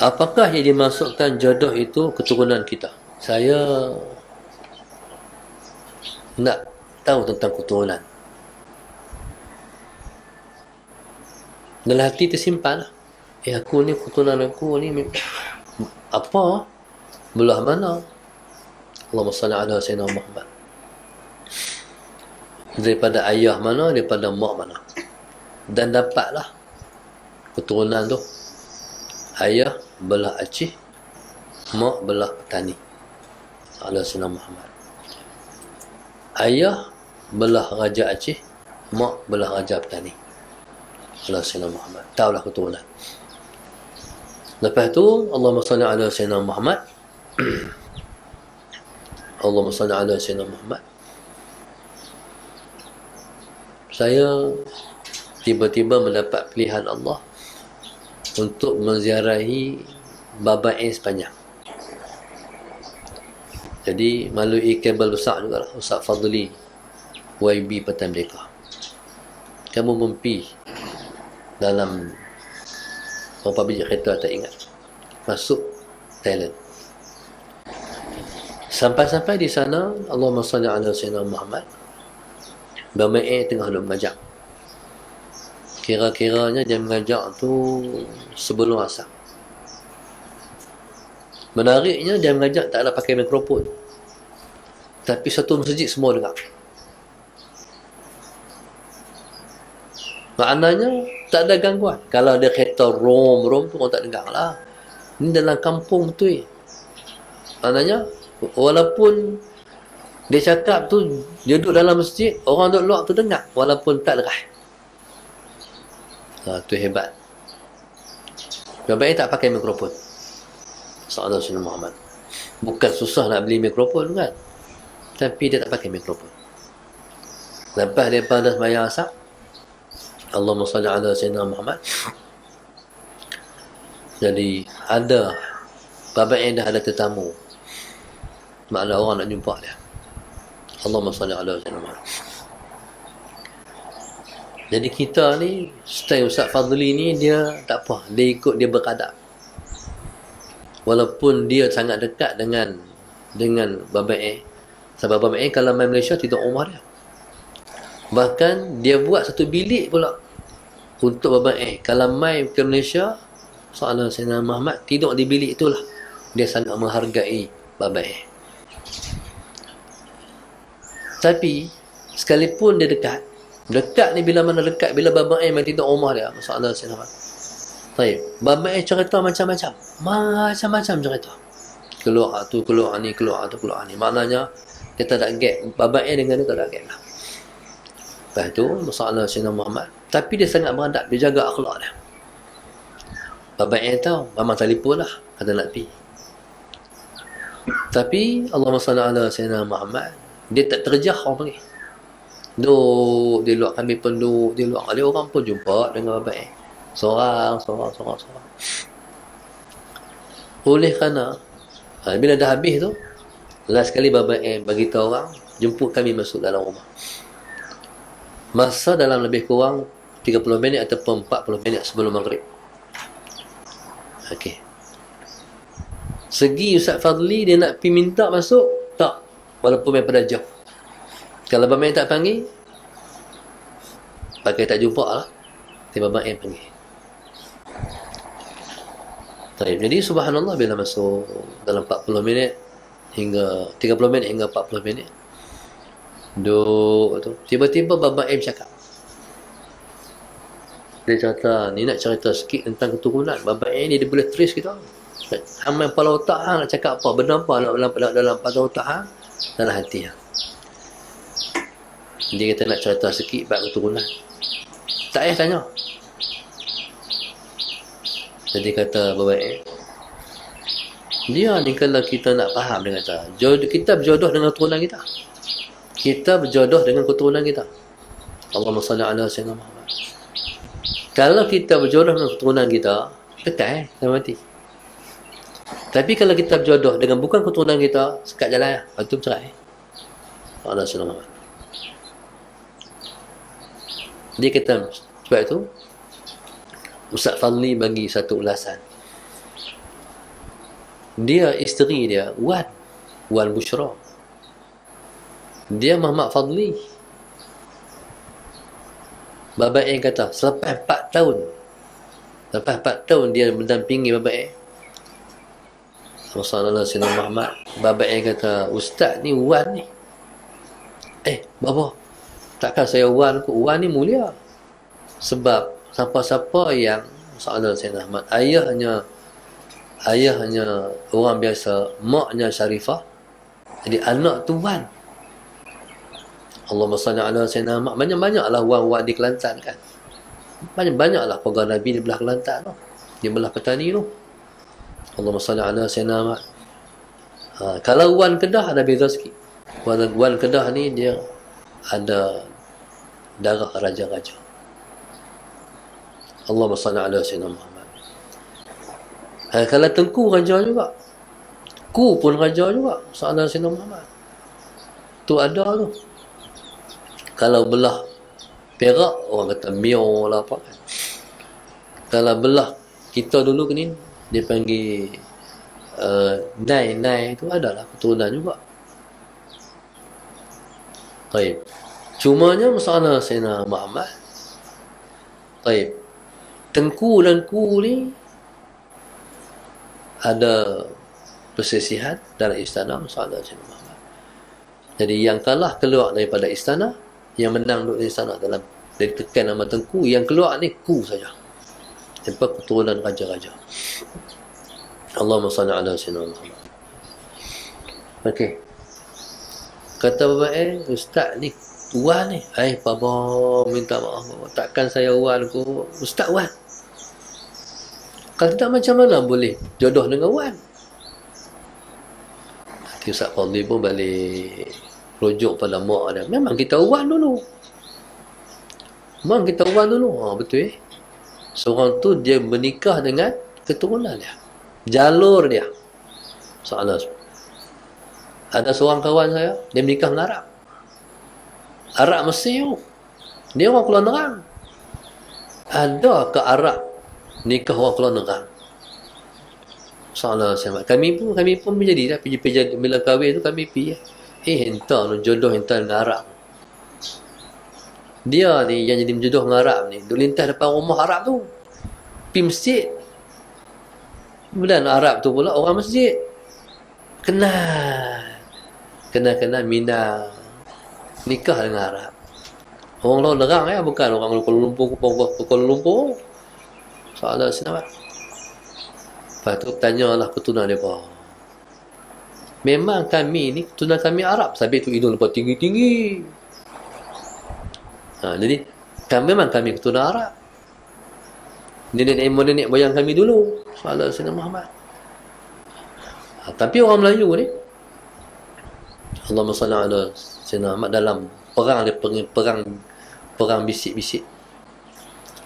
Apakah yang dimasukkan jodoh itu keturunan kita? Saya nak tahu tentang keturunan. Dalam hati tersimpan, aku ni keturunan aku ni apa? Belah mana? Allahumma salli ala sayyidina Muhammad. Daripada ayah mana, daripada mak mana. Dan dapatlah keturunan tu. Ayah belah Aceh, mak belah petani. Ala sayyidina Muhammad. Ayah belah Raja Aceh, mak belah Raja petani. Ala sayyidina Muhammad. Taulah keturunan. Lepas tu Allahumma salli ala sayyidina Muhammad. Allahumma salli ala sayyidina Muhammad. Saya tiba-tiba mendapat pilihan Allah untuk menziarahi Baba Ain sepanjang. Jadi melalui kabel besar juga lah, Ustaz Fadli YB Patan Merdeka. Kamu mempi dalam berapa biji kereta tak ingat, masuk Thailand. Sampai-sampai di sana, Allahumma salli ala sayyidina Muhammad. Baba Ain tengah duduk mengajar. Kira-kiranya dia mengajar tu sebelum asar. Menariknya dia mengajar tak ada pakai mikrofon. Tapi satu masjid semua dengar. Maknanya tak ada gangguan. Kalau ada kereta rom tu orang tak dengar lah. Ini dalam kampung betul. Maknanya walaupun dia cakap tu, dia duduk dalam masjid, orang duduk luar tu dengar walaupun tak deras. Tu hebat. Baba Ain tak pakai mikrofon. Sallallahu alaihi Muhammad. Bukan susah nak beli mikrofon kan, tapi dia tak pakai mikrofon. Lepas daripada sembahyang asar, Allahumma salli ala sayyidina Muhammad. Jadi ada Baba Ain dah ada tetamu. Makna orang nak jumpa dia. Allahumma salli ala sayyidina Muhammad. Jadi kita ni, style Ustaz Fadli ni, dia tak apa, dia ikut, dia berkadar. Walaupun dia sangat dekat dengan Baba Ain. Sebab Baba Ain kalau main Malaysia tidur rumah dia. Bahkan dia buat satu bilik pula untuk Baba Ain. Kalau main ke Malaysia, soalan Sayyidina Muhammad, tidur di bilik itulah. Dia sangat menghargai Baba Ain. Tapi sekalipun dia dekat ni bila mana dekat, bila Baba Ain main tidur rumah dia, soalan Sayyidina Muhammad. Baik, Baba Ain cerita macam-macam cerita. Keluar tu, keluar ni, keluar tu, keluar ni. Maknanya kita tak gap. Baba Ain dengan dia tak ada gap lah. Lepas tu masalah Sayyidina Muhammad, tapi dia sangat beradab, dia jaga akhlak dia. Baba Ain tahu memang telefon lah kata nak pergi. Tapi Allahumma salli ala Sayyidina Muhammad, dia tak terjah orang panggil. Duduk di luar, kami pun duduk di luar. Ada orang pun jumpa dengan Baba Ain. Seorang. Oleh kerana bila dah habis tu, last sekali Baba Ain bagi tahu orang, jemput kami masuk dalam rumah. Masa dalam lebih kurang 30 minit ataupun 40 minit sebelum maghrib. Okey. Segi Ustaz Fadli, dia nak pergi minta masuk, tak. Walaupun main pada jauh. Kalau Baba Ain tak panggil, pakai tak jumpa lah. Tapi Baba Ain panggil. Jadi subhanallah, bila masuk dalam 40 minit hingga 30 minit hingga 40 minit duduk tu, tiba-tiba Baba Ain cakap. Dia kata, ni nak cerita sikit tentang keturunan. Baba Ain ni dia boleh trace kita. Hamil kepala otak hang nak cakap apa, benda apa dalam kepala otak hang, dalam hati hang. Dia kata nak cerita sikit bab keturunan. Tak payah tanya. Jadi kata Baba Ain, dia ni kalau kita nak faham, dia kata, kita berjodoh dengan keturunan kita. Kita berjodoh dengan keturunan kita. Allahumma salli ala sayyidina Muhammad. Kalau kita berjodoh dengan keturunan kita, kekal sampai mati. Tapi kalau kita berjodoh dengan bukan keturunan kita, sekat jalan, itu bercerai. Allah sayyidina Muhammad. Dia kata, sebab itu Ustaz Fadli bagi satu ulasan. Dia isteri dia Wan Bushra. Dia Muhammad Fadli. Baba A kata selepas 4 tahun dia mendampingi Baba A, Rasulullah Sayyidina Muhammad. Baba A kata, ustaz ni Wan ni, baba, takkan saya Wan ke? Wan ni mulia. Sebab siapa-siapa yang Rasulullah Sayyidina Muhammad, ayahnya orang biasa, maknya Syarifah, jadi anak tu Wan. Allahumma salli ala Sayyidina Muhammad. Banyak-banyaklah Wan di Kelantan kan. Banyak-banyaklah pegang Nabi di belah Kelantan tu, di belah petani tu. Allahumma salli ala Sayyidina Muhammad. Kalau Wan Kedah ada beza sikit. Wan Kedah ni dia ada darah raja-raja. Allahumma salli ala Sayyidina Muhammad. Kalau Tengku raja juga, Ku pun raja juga, sallallahu alaihi Muhammad. Tu ada tu. Kalau belah Perak, orang kata Mio lah apa kan. Kalau belah kita dulu ni, dia panggil Nai tu adalah keturunan juga. Baik. Cumanya masalah Sayyidina Muhammad. Baik. Tengku dan Ku ni ada persisihan dalam istana masalah Sayyidina Muhammad. Jadi yang kalah keluar daripada istana, yang menang duduk di istana dalam ditekan nama Tengku, yang keluar ni Ku saja. Tanpa keturunan raja-raja. Allahumma salli ala Sayyidina Muhammad. Okey. Kata bapa ustaz ni Wan ni. Bapa minta maaf. Takkan saya Wan ku. Ustaz Wan. Kalau tak macam mana boleh jodoh dengan Wan? Nanti Ustaz Fadli pun balik rujuk pada mak dia. Memang kita Wan dulu. Betul seorang tu dia menikah dengan keturunan dia. Jalur dia. Soalan. Ada seorang kawan saya, dia menikah dengan Arab Mesir. Dia orang Keluar Nerang. Ada ke Arab nikah orang Keluar Nerang? Soalan saya. Kami pun menjadi pergi bila kahwin tu kami pergi. Hentak jodoh hentak dengan Arab. Dia ni yang jadi menjodoh dengan Arab ni, duduk lintas depan rumah Arab tu, pergi masjid. Kemudian Arab tu pula orang masjid, kenal Mina, nikah dengan Arab. Orang Keluar Nerang ya, bukan orang Kuala Lumpur. Soalan senang. Lepas tu tanyalah keturunan mereka. Memang kami ni keturunan kami Arab, sebab tu hidung lepas tinggi-tinggi. Jadi memang kami keturunan Arab. Nenek moyang kami dulu, soalan Sayyidina Muhammad. Tapi orang Melayu ni, Allahumma salli ala Sayyidina Muhammad, dalam perang dia perang bisik-bisik.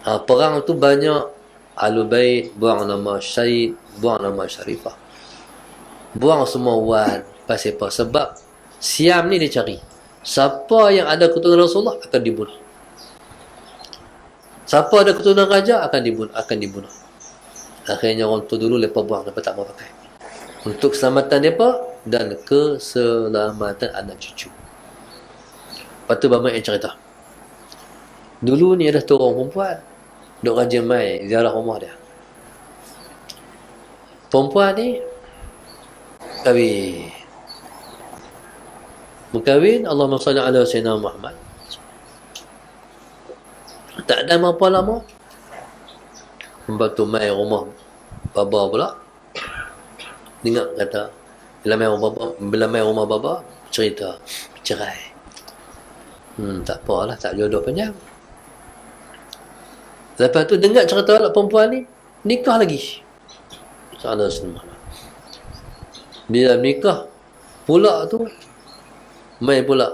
Perang tu banyak Ahlul Bait, buang nama Syahid, buang nama Syarifah. Buang semua Wan. Pasal apa? Sebab Siam ni dia cari siapa yang ada keturunan Rasulullah akan dibunuh. Siapa ada keturunan raja akan dibunuh. Akhirnya orang tu dulu lepas buang, lepas tak mau pakai. Untuk keselamatan mereka dan keselamatan anak cucu. Lepas tu Bama yang cerita. Dulu ni ada tu orang perempuan duk rajin mai ziarah rumah dia. Perempuan ni berkahwin, Allahumma salli ala Sayyidina Muhammad. Tak ada berapa lama, lepas tu mai rumah baba pula. Dengar kata, bila mai rumah baba, cerita cerai. Tak apalah, tak jodoh panjang. Lepas tu dengar cerita perempuan ni nikah lagi. Sallallahu alaihi wasallam. Bila nikah pula tu, mai pula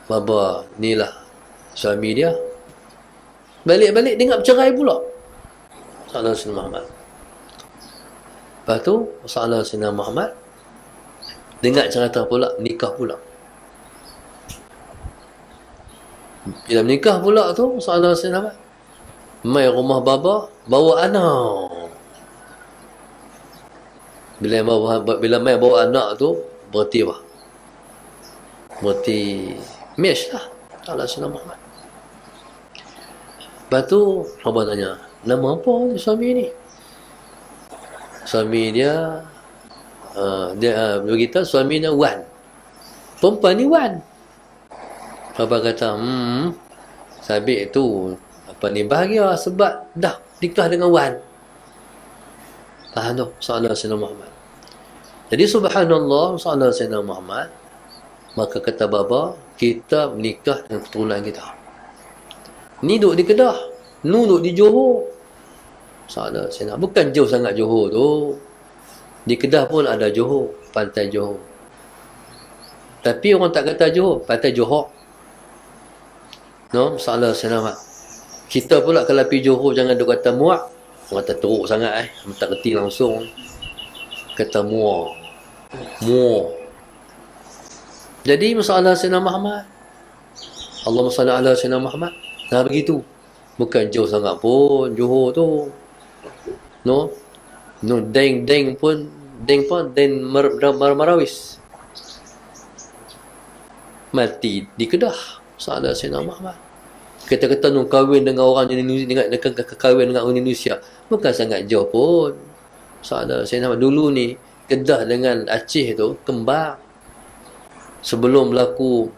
baba ni lah suami dia, balik-balik dengar bercerai pula. Sallallahu alaihi Muhammad. Lepas tu sallallahu alaihi Muhammad dengar cerita pula nikah pula. Bila menikah pula tu sallallahu alaihi Muhammad mai rumah baba bawa anak. Bila mai bawa anak tu, berarti apa? Berarti match lah. Allah Sayyidina Muhammad. Lepas tu, abang tanya, nama apa suami ni? Suami dia, beritahu suaminya Wan. Perempuan ni Wan. Abang kata, sabit tu, bahagia sebab dah nikah dengan Wan. Faham tu? Soalan Sayyidina Muhammad. Jadi subhanallah, soalan Sayyidina Muhammad, maka kata bapa, kita menikah dengan keturunan kita. Ni duduk di Kedah, nu duduk di Johor. Soalan Sayyidina, bukan jauh sangat Johor tu. Di Kedah pun ada Johor, pantai Johor. Tapi orang tak kata Johor, pantai Johor. No, soalan Sayyidina. Kita pula kalau pergi Johor jangan duk kata muak. Orang kata teruk sangat tak kerti langsung. Kata muak. Jadi masalah Sayyidina Muhammad, Allahumma salli ala Sayyidina Muhammad. Nah begitu. Bukan jauh sangat pun Johor tu. No, deng pun Marawis. Mati di Kedah. Masalah Sayyidina Muhammad. Kata-kata nak kahwin dengan orang Indonesia, dengan kahwin dengan orang Indonesia, bukan sangat jauh pun. Masalah Sayyidina Muhammad. Dulu ni Kedah dengan Aceh tu kembar. Sebelum berlaku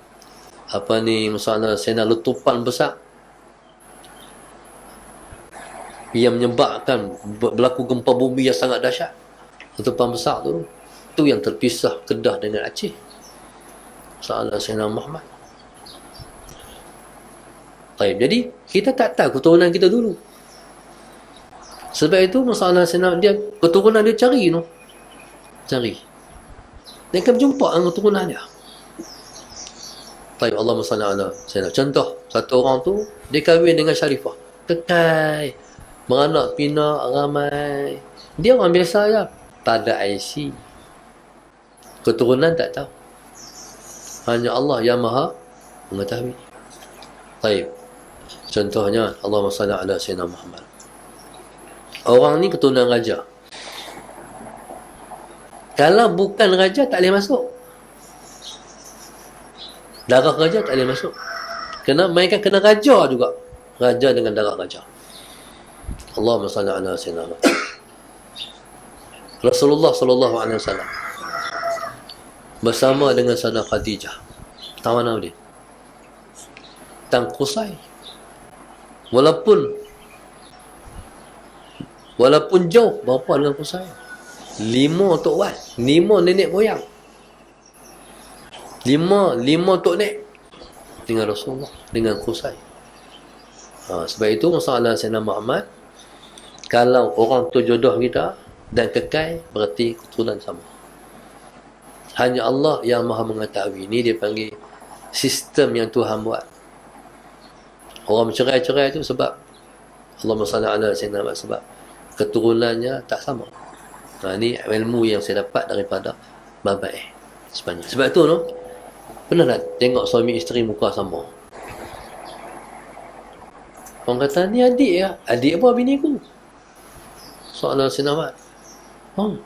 masalah Sayyidina letupan besar yang menyebabkan berlaku gempa bumi yang sangat dahsyat, letupan besar tu yang terpisah Kedah dengan Aceh. Masalah Sayyidina Muhammad. Baik, jadi kita tak tahu keturunan kita dulu. Sebab itu masalah Sayyidina, dia keturunan dia cari. Dia akan jumpa dengan keturunan dia. Baik, Allahumma salli ala Sayyidina. Contoh, satu orang tu dia kahwin dengan Syarifah, kekal, beranak pinak ramai. Dia orang biasa je, tak ada IC, keturunan tak tahu. Hanya Allah yang Maha mengetahui. Baik, contohnya Allahumma salli ala Sayyidina Muhammad. Orang ni keturunan raja. Kalau bukan raja tak boleh masuk. Darah raja tak boleh masuk. Mainkan kena raja juga. Raja dengan darah raja. Allahumma salli ala Sayyidina Muhammad. Rasulullah sallallahu alaihi wasallam bersama dengan Sayyidah Khadijah. Tahu mana dia? Tang Qusay. Walaupun jauh, berapa dengan Qusay? 5 tok wan, 5 nenek moyang. 5 tok nek dengan Rasulullah, dengan Qusay. Sebab itu masalah Sayyidina Muhammad, kalau orang tu jodoh kita dan kekal, berarti keturunan sama. Hanya Allah yang Maha mengetahui. Ini dia panggil sistem yang Tuhan buat. Orang bercerai-cerai itu sebab Allahumma salli ala Sayyidina Muhammad, sebab keturunannya tak sama. Ini ilmu yang saya dapat daripada babai sebenarnya. Sebab itu pernah tak tengok suami isteri muka sama? Orang kata ni adik ya. Adik apa bini ku? Soalan Sayyidina Muhammad.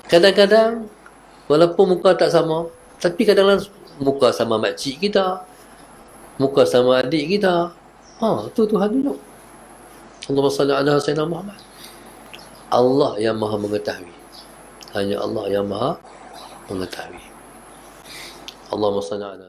Kadang-kadang walaupun muka tak sama, tapi kadang-kadang muka sama makcik kita, muka sama adik kita. Tu Tuhan duduk. Allahumma salli ala Sayyidina Muhammad. Allah yang Maha mengetahui. Hanya Allah yang Maha mengetahui. Allahumma salli ala